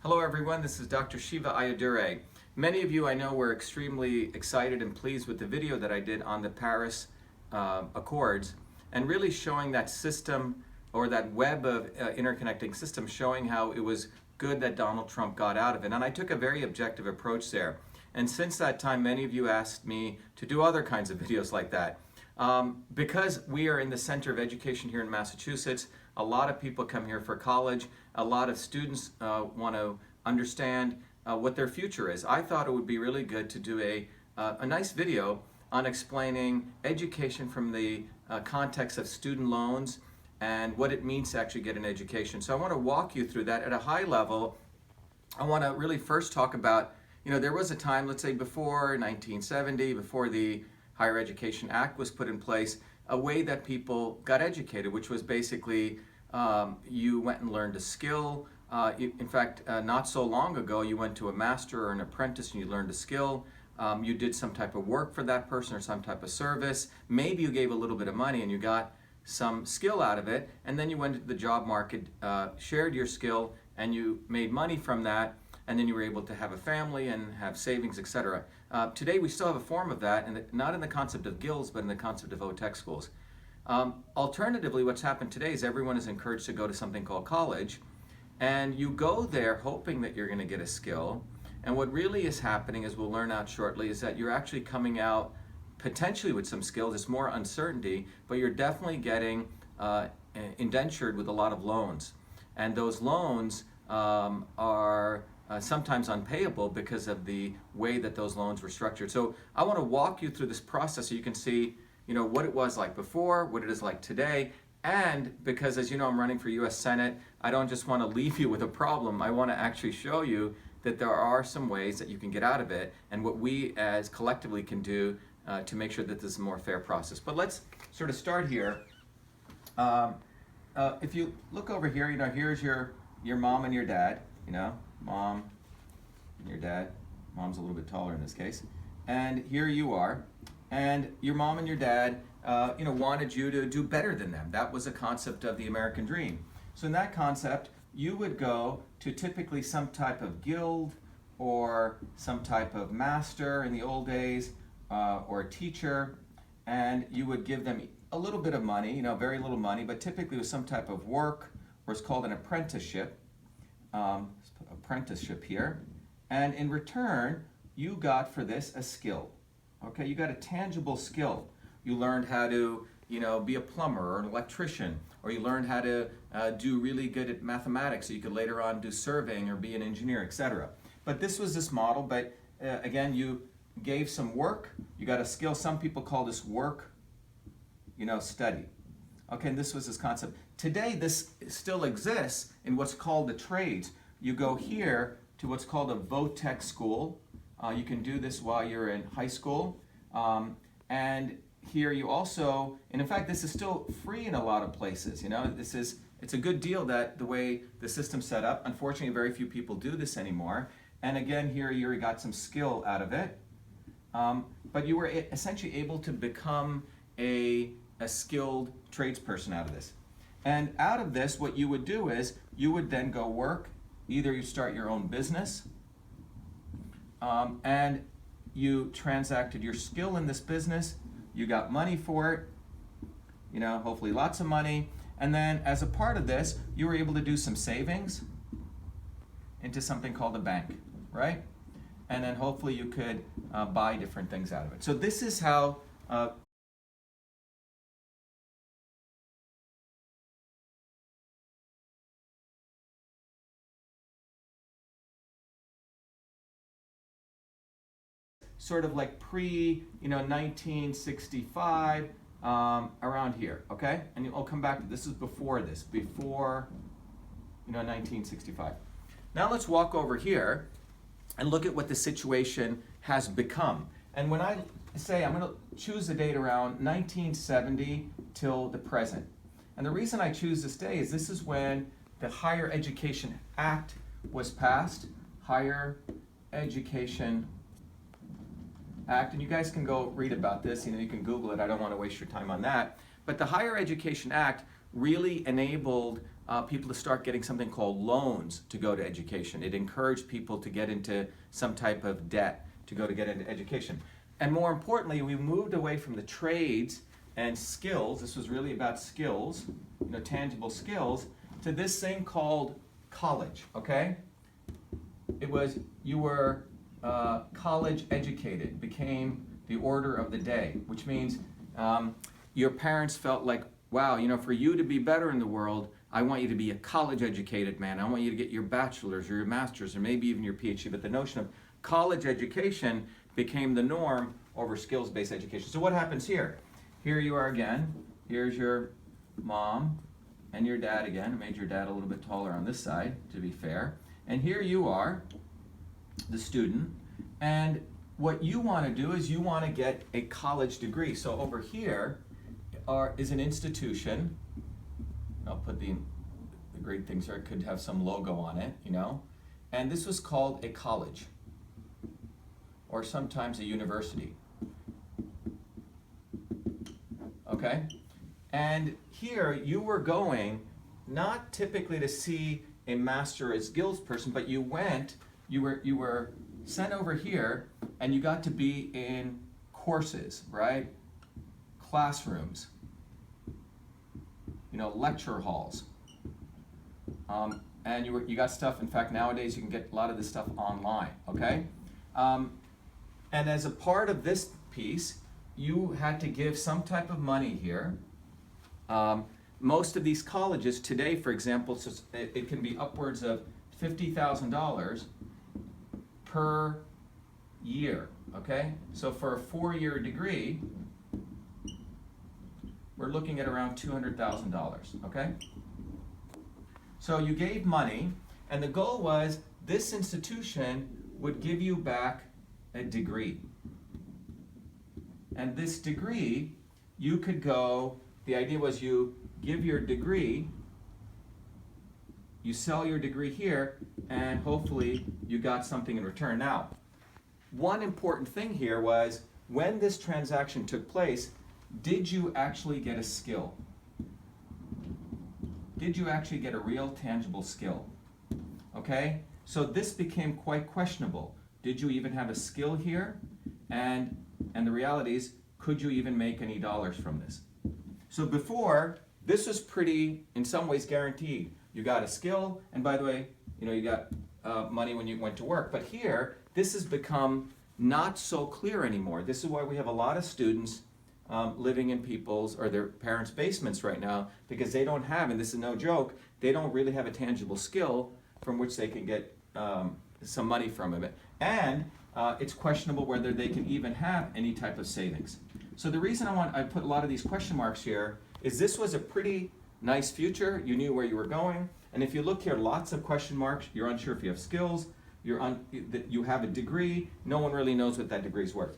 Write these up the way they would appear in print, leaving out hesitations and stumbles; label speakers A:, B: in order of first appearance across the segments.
A: Hello everyone, this is Dr. Shiva Ayyadurai. Many of you I know were extremely excited and pleased with the video that I did on the Paris Accords and really showing that system or that web of interconnecting systems, showing how it was good that Donald Trump got out of it. And I took a very objective approach there. And since that time, many of you asked me to do other kinds of videos like that. Because we are in the center of education here in Massachusetts, a lot of people come here for college. A lot of students want to understand what their future is. I thought it would be really good to do a nice video on explaining education from the context of student loans and what it means to actually get an education. So I want to walk you through that at a high level. I want to really first talk about, there was a time, let's say before 1970, before the Higher Education Act was put in place, a way that people got educated, which was basically you went and learned a skill. In fact, not so long ago, you went to a master or an apprentice and you learned a skill. You did some type of work for that person or some type of service. Maybe you gave a little bit of money and you got some skill out of it, and then you went into the job market, shared your skill, and you made money from that, and then you were able to have a family and have savings, etc. Today we still have a form of that, and not in the concept of guilds, but in the concept of OTech schools. Alternatively, what's happened today is everyone is encouraged to go to something called college, and you go there hoping that you're going to get a skill, and what really is happening, as we'll learn out shortly, is that you're actually coming out potentially with some skills. It's more uncertainty, but you're definitely getting indentured with a lot of loans, and those loans are sometimes unpayable because of the way that those loans were structured. So I want to walk you through this process so you can see what it was like before, what it is like today, and because, as you know, I'm running for US Senate, I don't just want to leave you with a problem. I want to actually show you that there are some ways that you can get out of it and what we as collectively can do to make sure that this is a more fair process. But let's sort of start here. If you look over here, here's your mom and your dad, mom and your dad. Mom's a little bit taller in this case. And here you are. And your mom and your dad, wanted you to do better than them. That was a concept of the American dream. So in that concept, you would go to typically some type of guild or some type of master in the old days, or a teacher, and you would give them a little bit of money, very little money, but typically with some type of work, or it's called an apprenticeship. Let's put apprenticeship here. And in return, you got for this a skill. Okay, you got a tangible skill. You learned how to, be a plumber or an electrician, or you learned how to do really good at mathematics so you could later on do surveying or be an engineer, etc. But this was this model, but again, you gave some work, you got a skill. Some people call this work, study. Okay, and this was this concept. Today, this still exists in what's called the trades. You go here to what's called a VOTech school. You can do this while you're in high school. And here you also, and in fact, this is still free in a lot of places. It's a good deal that the way the system's set up. Unfortunately, very few people do this anymore. And again, here you got some skill out of it. But you were essentially able to become a skilled tradesperson out of this. And out of this, what you would do is you would then go work. Either you start your own business, and you transacted your skill in this business, you got money for it, hopefully lots of money, and then as a part of this, you were able to do some savings into something called a bank, right? And then hopefully you could buy different things out of it. So this is how sort of like pre-1965, around here, okay? And I'll come back to this. Is before 1965. Now let's walk over here and look at what the situation has become. And when I say I'm going to choose a date around 1970 till the present. And the reason I choose this day is this is when the Higher Education Act was passed. Higher Education Act, and you guys can go read about this, you can Google it, I don't want to waste your time on that. But the Higher Education Act really enabled people to start getting something called loans to go to education. It encouraged people to get into some type of debt to get into education. And more importantly, we moved away from the trades and skills. This was really about skills, tangible skills, to this thing called college, okay? It was, you were college educated, became the order of the day, which means your parents felt like, wow, for you to be better in the world, I want you to be a college educated man. I want you to get your bachelor's or your master's or maybe even your PhD. But the notion of college education became the norm over skills-based education. So what happens here? Here you are again. Here's your mom and your dad again. I made your dad a little bit taller on this side, to be fair. And here you are, the student. And what you want to do is you want to get a college degree. So over here is an institution. I'll put the great things here. It could have some logo on it, And this was called a college, or sometimes a university. Okay? And here you were going not typically to see a master as skills person, but you were sent over here and you got to be in courses, right? Classrooms, lecture halls. And you got stuff, in fact, nowadays you can get a lot of this stuff online, okay? And as a part of this piece, you had to give some type of money here. Most of these colleges today, for example, it can be upwards of $50,000 per year, okay? So for a 4-year degree, we're looking at around $200,000, okay? So you gave money, and the goal was this institution would give you back a degree. And this degree, you could go, the idea was you give your degree, you sell your degree here, and hopefully you got something in return. Now, one important thing here was when this transaction took place, did you actually get a skill? Did you actually get a real tangible skill? Okay? So this became quite questionable. Did you even have a skill here? And the reality is, could you even make any dollars from this? So before, this was pretty, in some ways, guaranteed. You got a skill, and by the way, you got money when you went to work. But here, this has become not so clear anymore. This is why we have a lot of students living in people's or their parents' basements right now, because they don't have, and this is no joke, they don't really have a tangible skill from which they can get some money from it. And it's questionable whether they can even have any type of savings. So the reason I put a lot of these question marks here is this was a pretty nice future. You knew where you were going. And if you look here, lots of question marks. You're unsure if you have skills. You have a degree. No one really knows what that degree is worth.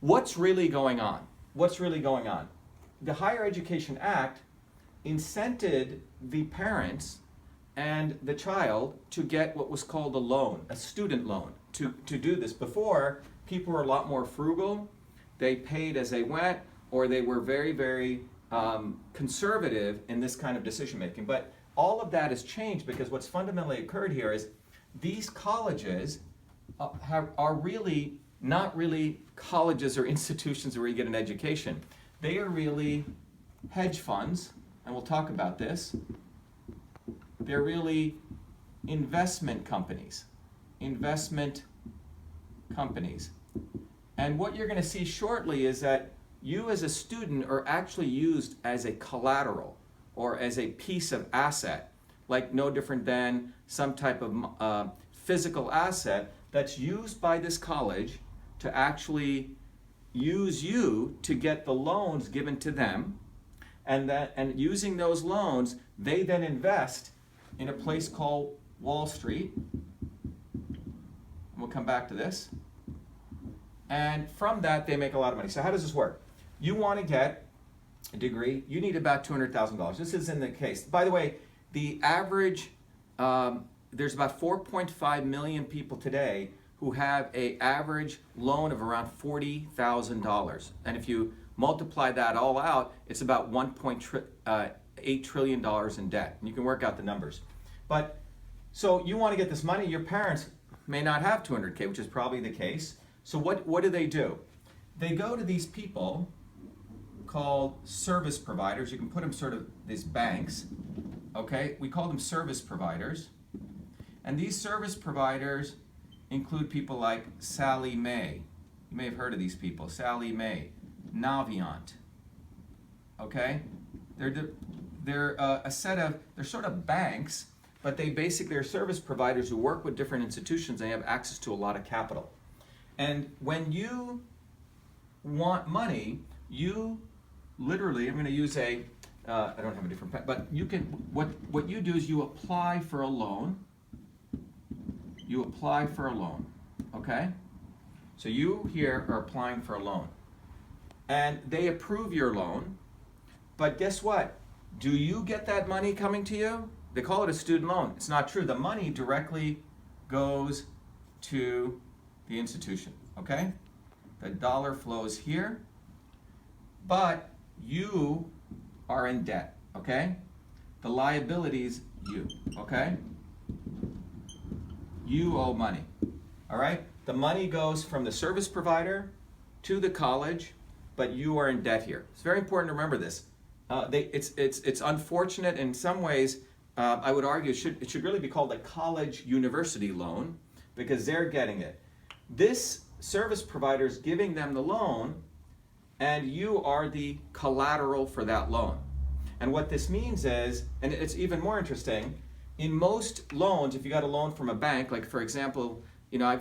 A: What's really going on? What's really going on? The Higher Education Act incented the parents and the child to get what was called a loan, a student loan, to do this. Before, people were a lot more frugal. They paid as they went, or they were very, very conservative in this kind of decision making. But all of that has changed because what's fundamentally occurred here is these colleges are really not really colleges or institutions where you get an education. They are really hedge funds, and we'll talk about this. They're really investment companies. And what you're going to see shortly is that you as a student are actually used as a collateral or as a piece of asset, like no different than some type of physical asset that's used by this college to actually use you to get the loans given to them, and using those loans, they then invest in a place called Wall Street. We'll come back to this. And from that, they make a lot of money. So how does this work? You want to get a degree, you need about $200,000. This is in the case. By the way, the average, there's about 4.5 million people today who have an average loan of around $40,000. And if you multiply that all out, it's about $1.8 $8 trillion in debt. And you can work out the numbers. But so you want to get this money, your parents may not have 200K, which is probably the case. So what do? They go to these people called service providers. You can put them sort of these banks, okay? We call them service providers. And these service providers include people like Sally Mae. You may have heard of these people. Sally Mae, Navient, okay? They're sort of banks, but they basically are service providers who work with different institutions and have access to a lot of capital. And when you want money, you literally, I'm going to use I don't have a different pen, but you can, what you do is you apply for a loan. You apply for a loan, okay? So you here are applying for a loan. And they approve your loan, but guess what? Do you get that money coming to you? They call it a student loan. It's not true. The money directly goes to the institution, okay? The dollar flows here, but you are in debt, okay? The liabilities, you, okay? You owe money, all right? The money goes from the service provider to the college, but you are in debt here. It's very important to remember this. It's unfortunate in some ways. I would argue it should really be called a college university loan because they're getting it. This service provider is giving them the loan, and you are the collateral for that loan. And what this means is, and it's even more interesting, in most loans, if you got a loan from a bank, like for example, you know,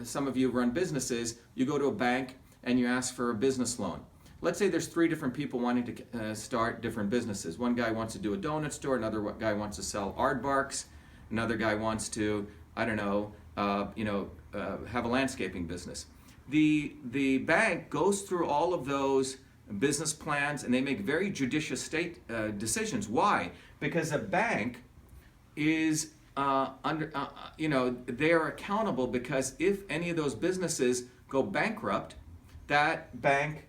A: some of you run businesses, you go to a bank and you ask for a business loan. Let's say there's 3 different people wanting to start different businesses. One guy wants to do a donut store, another guy wants to sell aardvarks, another guy wants to, I don't know, have a landscaping business. The bank goes through all of those business plans and they make very judicious decisions. Why? Because a bank is they are accountable because if any of those businesses go bankrupt, that bank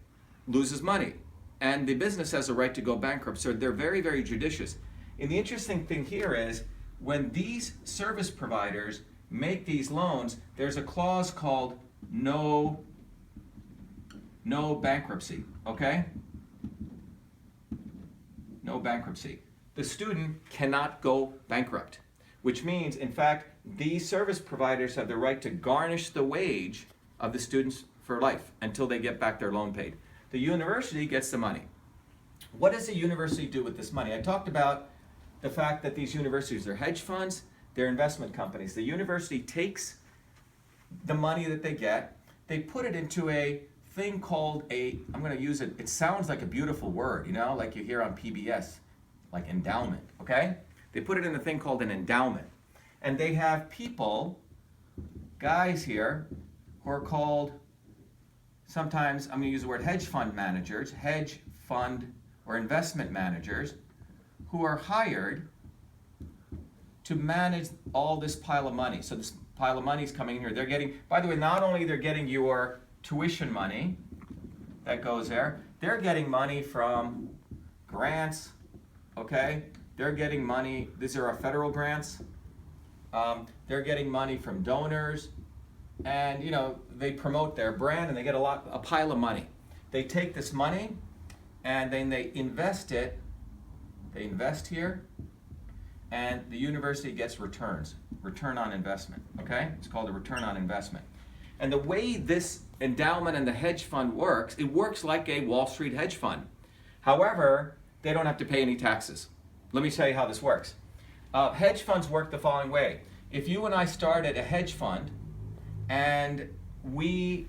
A: loses money and the business has a right to go bankrupt. So they're very, very judicious. And the interesting thing here is when these service providers make these loans, there's a clause called no bankruptcy, okay? No bankruptcy. The student cannot go bankrupt, which means, in fact, these service providers have the right to garnish the wage of the students for life until they get back their loan paid. The university gets the money. What does the university do with this money? I talked about the fact that these universities are hedge funds, they're investment companies. The university takes the money that they get, they put it into a thing called I'm going to use it, it sounds like a beautiful word, you know, like you hear on PBS, like endowment, okay? They put it in a thing called an endowment. And they have people, guys here, who are called, sometimes I'm going to use the word hedge fund managers, hedge fund or investment managers, who are hired to manage all this pile of money. So this pile of money is coming in here. They're getting, by the way, not only they're getting your tuition money that goes there, they're getting money from grants, okay? They're getting money, these are our federal grants. They're getting money from donors, and you know, they promote their brand and they get a pile of money. They take this money and then they invest it, they invest here, and the university gets returns, return on investment, okay? It's called a return on investment. And the way this endowment and the hedge fund works, it works like a Wall Street hedge fund. However, they don't have to pay any taxes. Let me tell you how this works. Hedge funds work the following way. If you and I started a hedge fund and we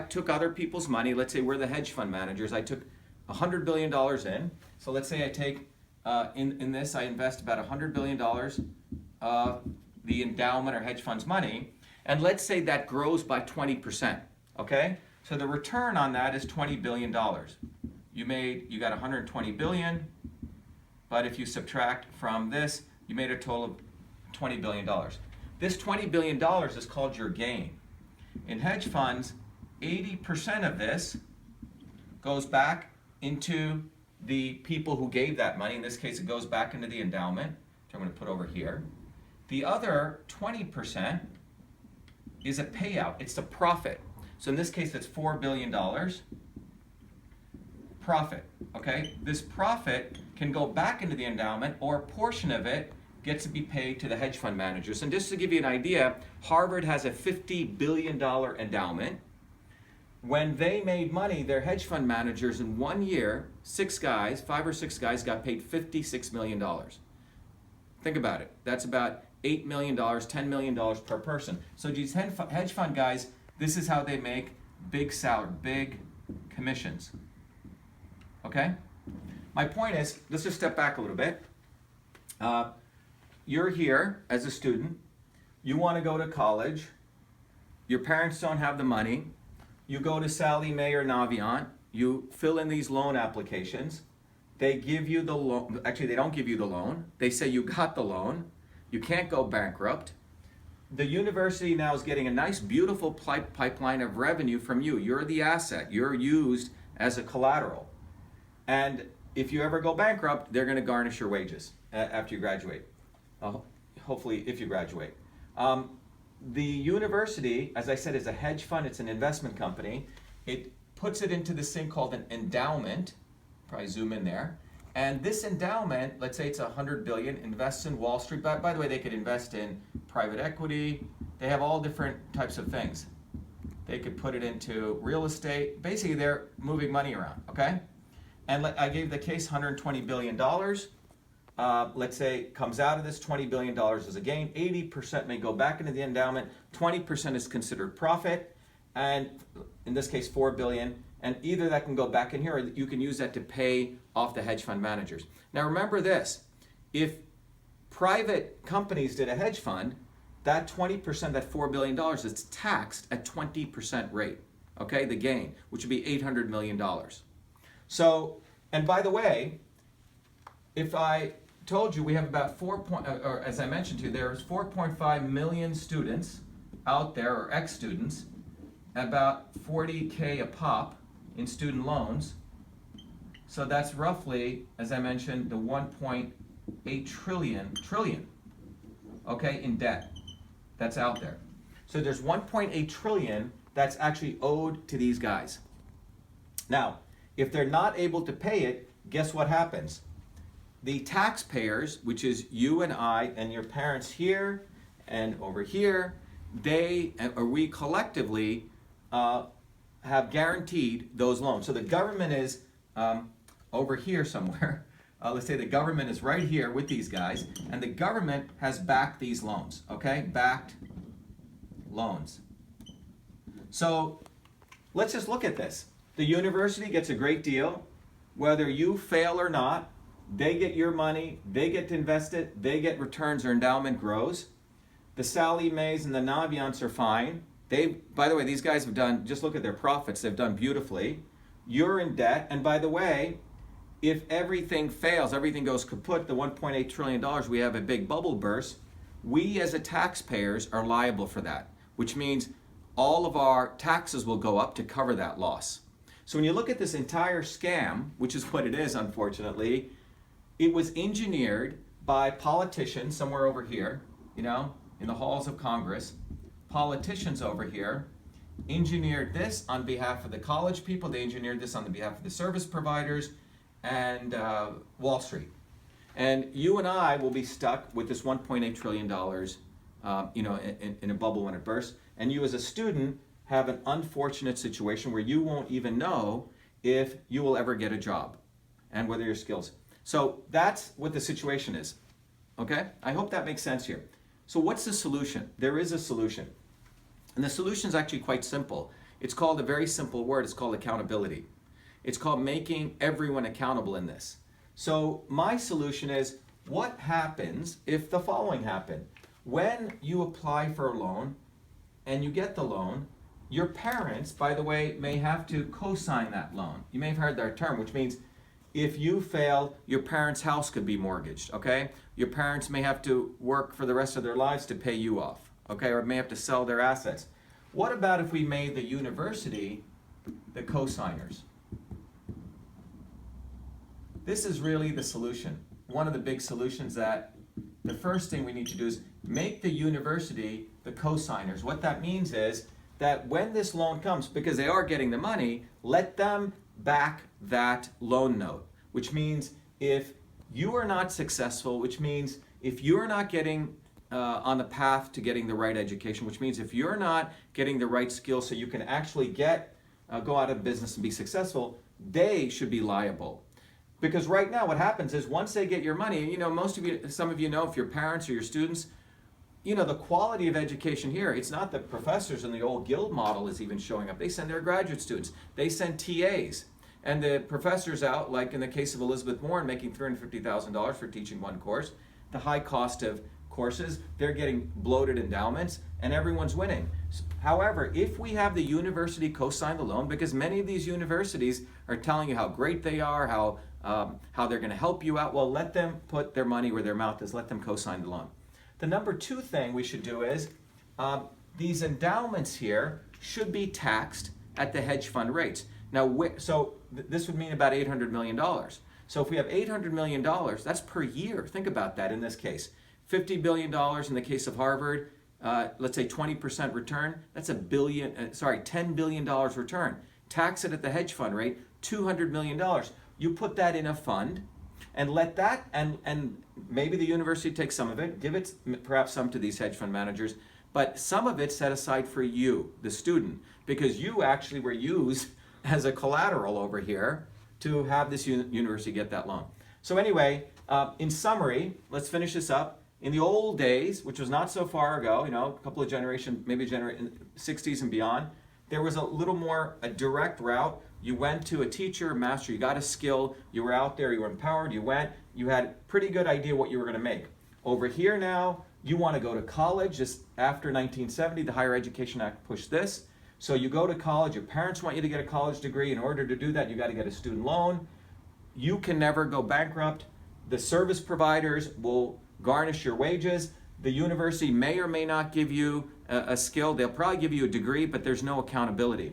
A: took other people's money, let's say we're the hedge fund managers, I took $100 billion in, so let's say I take, in this I invest about $100 billion of the endowment or hedge fund's money, and let's say that grows by 20%, okay? So the return on that is $20 billion. You got 120 billion, but if you subtract from this, you made a total of $20 billion. This $20 billion is called your gain. In hedge funds, 80% of this goes back into the people who gave that money. In this case, it goes back into the endowment, which I'm going to put over here. The other 20% is a payout. It's the profit. So in this case, it's $4 billion. Profit, okay? This profit can go back into the endowment, or a portion of it gets to be paid to the hedge fund managers. And just to give you an idea, Harvard has a $50 billion endowment. When they made money, their hedge fund managers in 1 year, 5 or 6 guys got paid $56 million. Think about it. That's about $8 million, $10 million per person. So these hedge fund guys, this is how they make big salary, big commissions. Okay? My point is, let's just step back a little bit. You're here as a student. You want to go to college. Your parents don't have the money. You go to Sallie Mae or Navient. You fill in these loan applications. They give you the loan. Actually, they don't give you the loan. They say you got the loan. You can't go bankrupt. The university now is getting a nice, beautiful pipeline of revenue from you. You're the asset. You're used as a collateral. And if you ever go bankrupt, they're going to garnish your wages after you graduate. Hopefully, if you graduate. The university, as I said, is a hedge fund. It's an investment company. It puts it into this thing called an endowment. Probably zoom in there. And this endowment, let's say it's $100 billion, invests in Wall Street. By the way, they could invest in private equity. They have all different types of things. They could put it into real estate. Basically, they're moving money around, okay? And I gave the case $120 billion. Let's say comes out of this $20 billion as a gain. 80% may go back into the endowment. 20% is considered profit. And in this case, $4 billion. And either that can go back in here, or you can use that to pay off the hedge fund managers. Now remember this, if private companies did a hedge fund, that 20%, that $4 billion, is taxed at 20% rate, okay, the gain, which would be $800 million. So, and by the way, if I told you we have about or as I mentioned to you, there's 4.5 million students out there, or ex-students, about 40K a pop in student loans. So that's roughly, as I mentioned, the 1.8 trillion, okay, in debt that's out there. So there's 1.8 trillion that's actually owed to these guys. Now, if they're not able to pay it, guess what happens? The taxpayers, which is you and I and your parents here and over here, we collectively have guaranteed those loans. So the government is over here somewhere. Let's say the government is right here with these guys, and the government has backed these loans, okay? Backed loans. So let's just look at this. The university gets a great deal. Whether you fail or not, they get your money, they get to invest it, they get returns, their endowment grows. The Sallie Mae's and the Navients are fine. By the way, these guys have done, just look at their profits, they've done beautifully. You're in debt, and by the way, if everything fails, everything goes kaput, the $1.8 trillion, we have a big bubble burst, we as a taxpayers are liable for that, which means all of our taxes will go up to cover that loss. So when you look at this entire scam, which is what it is, unfortunately, it was engineered by politicians somewhere over here, in the halls of Congress. Politicians over here engineered this on behalf of the college people. They engineered this on the behalf of the service providers and Wall Street. And you and I will be stuck with this $1.8 trillion, in a bubble when it bursts. And you as a student have an unfortunate situation where you won't even know if you will ever get a job and whether your skills. So that's what the situation is, okay? I hope that makes sense here. So what's the solution? There is a solution. And the solution is actually quite simple. It's called a very simple word. It's called accountability. It's called making everyone accountable in this. So my solution is, what happens if the following happened? When you apply for a loan and you get the loan, your parents, by the way, may have to co-sign that loan. You may have heard that term, which means if you fail, your parents' house could be mortgaged, okay? Your parents may have to work for the rest of their lives to pay you off, okay? Or may have to sell their assets. What about if we made the university the co-signers? this is really the solution. One of the big solutions that the first thing we need to do is make the university the co-signers. What that means is that when this loan comes, because they are getting the money, let them back that loan note, which means if you are not successful, which means if you're not getting on the path to getting the right education, which means if you're not getting the right skills so you can actually go out of business and be successful, they should be liable. Because right now what happens is once they get your money, and you know, some of you know, if your parents or your students, you know, the quality of education here, it's not the professors in the old guild model is even showing up. They send their graduate students. They send TAs. And the professors out, like in the case of Elizabeth Warren, making $350,000 for teaching one course, the high cost of courses, they're getting bloated endowments, and everyone's winning. However, if we have the university co-sign the loan, because many of these universities are telling you how great they are, how they're going to help you out, well, let them put their money where their mouth is. Let them co-sign the loan. The number two thing we should do is these endowments here should be taxed at the hedge fund rates. Now, this would mean about $800 million. So if we have $800 million, that's per year. Think about that in this case. $50 billion in the case of Harvard, let's say 20% return, that's $10 billion return. Tax it at the hedge fund rate, $200 million. You put that in a fund and let that, and maybe the university takes some of it, give it perhaps some to these hedge fund managers, but some of it set aside for you, the student, because you actually were used as a collateral over here to have this university get that loan. So anyway, in summary, let's finish this up. In the old days, which was not so far ago, you know, a couple of generations, maybe in the 60s and beyond, there was a little more a direct route. You went to a teacher, a master, you got a skill, you were out there, you were empowered, you had a pretty good idea what you were going to make. Over here now, you want to go to college. Just after 1970, the Higher Education Act pushed this. So you go to college, your parents want you to get a college degree. In order to do that, you got to get a student loan. You can never go bankrupt. The service providers will garnish your wages. The university may or may not give you a skill. They'll probably give you a degree, but there's no accountability.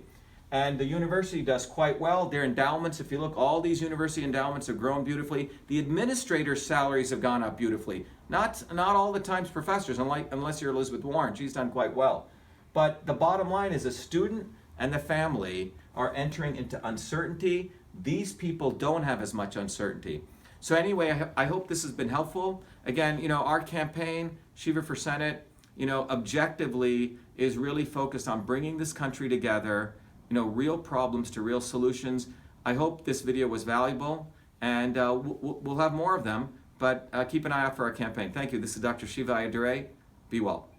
A: And the university does quite well. Their endowments, if you look, all these university endowments have grown beautifully. The administrators' salaries have gone up beautifully. Not all the times professors, unless you're Elizabeth Warren. She's done quite well. But the bottom line is the student and the family are entering into uncertainty. These people don't have as much uncertainty. So anyway, I hope this has been helpful. Again, you know, our campaign, Shiva for Senate, you know, objectively is really focused on bringing this country together, you know, real problems to real solutions. I hope this video was valuable, and we'll have more of them, but keep an eye out for our campaign. Thank you. This is Dr. Shiva Ayyadurai. Be well.